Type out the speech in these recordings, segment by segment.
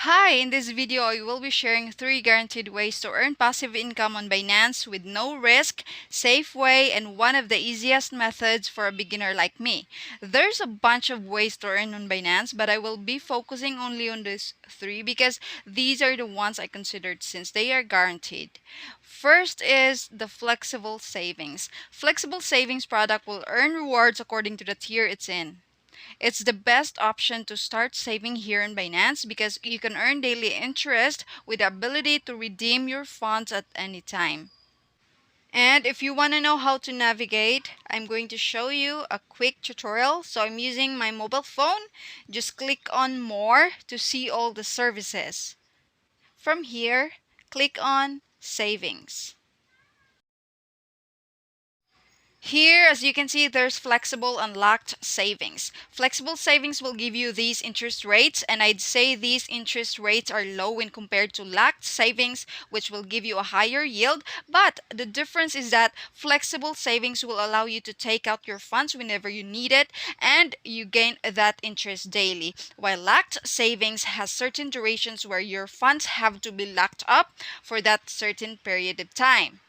Hi, in this video I will be sharing 3 guaranteed ways to earn passive income on Binance with no risk, safe way, and one of the easiest methods for a beginner like me. There's a bunch of ways to earn on Binance, but I will be focusing only on these 3 because these are the ones I considered since they are guaranteed. First is the flexible savings. Flexible savings product will earn rewards according to the tier it's in. It's the best option to start saving here in Binance because you can earn daily interest with the ability to redeem your funds at any time. And if you want to know how to navigate, I'm going to show you a quick tutorial. So I'm using my mobile phone. Just click on More to see all the services. From here, click on Savings. Here, as you can see, there's flexible and locked savings. Flexible savings will give you these interest rates, and I'd say these interest rates are low when compared to locked savings, which will give you a higher yield. But the difference is that flexible savings will allow you to take out your funds whenever you need it, and you gain that interest daily. While locked savings has certain durations where your funds have to be locked up for that certain period of time.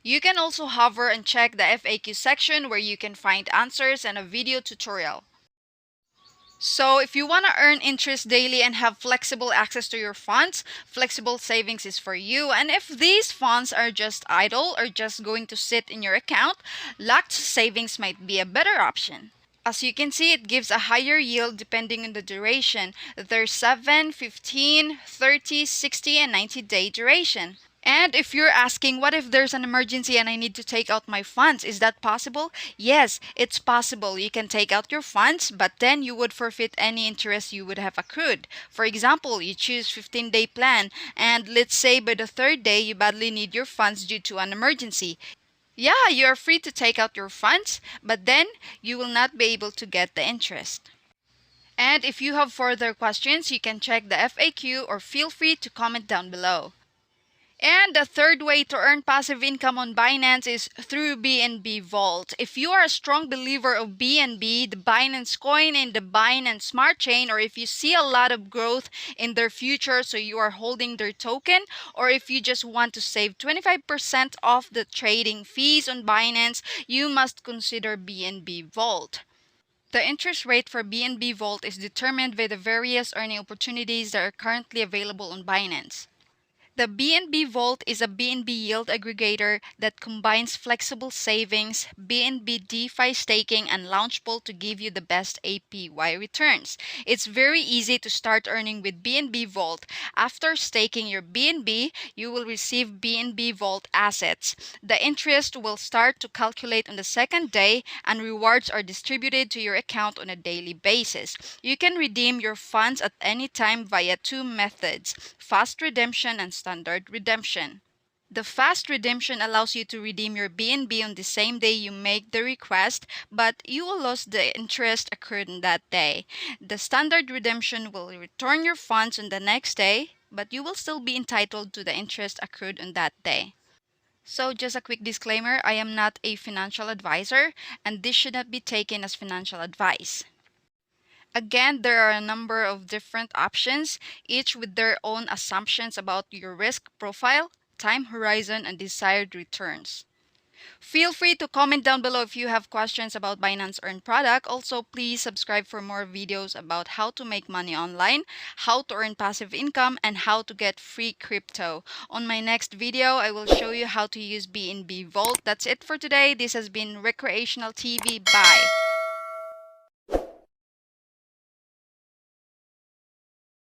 You can also hover and check the FAQ section where you can find answers and a video tutorial. So if you want to earn interest daily and have flexible access to your funds, flexible savings is for you. And if these funds are just idle or just going to sit in your account, locked savings might be a better option. As you can see, it gives a higher yield depending on the duration. There's 7, 15, 30, 60, and 90-day duration. And if you're asking, what if there's an emergency and I need to take out my funds? Is that possible? Yes, it's possible. You can take out your funds, but then you would forfeit any interest you would have accrued. For example, you choose 15-day plan, and let's say by the third day you badly need your funds due to an emergency. Yeah, you are free to take out your funds, but then you will not be able to get the interest. And if you have further questions, you can check the FAQ or feel free to comment down below. And the third way to earn passive income on Binance is through Bnb Vault. If you are a strong believer of BNB, the Binance coin and the Binance Smart Chain, or if you see a lot of growth in their future so you are holding their token, or if you just want to save 25% off the trading fees on Binance, you must consider Bnb Vault. The interest rate for Bnb Vault is determined by the various earning opportunities that are currently available on Binance. The Bnb Vault is a Bnb yield aggregator that combines flexible savings, Bnb DeFi staking, and Launchpool to give you the best APY returns. It's very easy to start earning with Bnb Vault. After staking your Bnb, you will receive Bnb Vault assets. The interest will start to calculate on the second day, and rewards are distributed to your account on a daily basis. You can redeem your funds at any time via 2 methods: fast redemption and standard redemption. The fast redemption allows you to redeem your BNB on the same day you make the request, but you will lose the interest accrued on that day. The standard redemption will return your funds on the next day, but you will still be entitled to the interest accrued on that day. So just a quick disclaimer, I am not a financial advisor, and this should not be taken as financial advice. Again, there are a number of different options, each with their own assumptions about your risk profile, time horizon, and desired returns. Feel free to comment down below if you have questions about Binance Earn product. Also, please subscribe for more videos about how to make money online, how to earn passive income, and how to get free crypto. On my next video, I will show you how to use BNB Vault. That's it for today. This has been Recreational TV. Bye!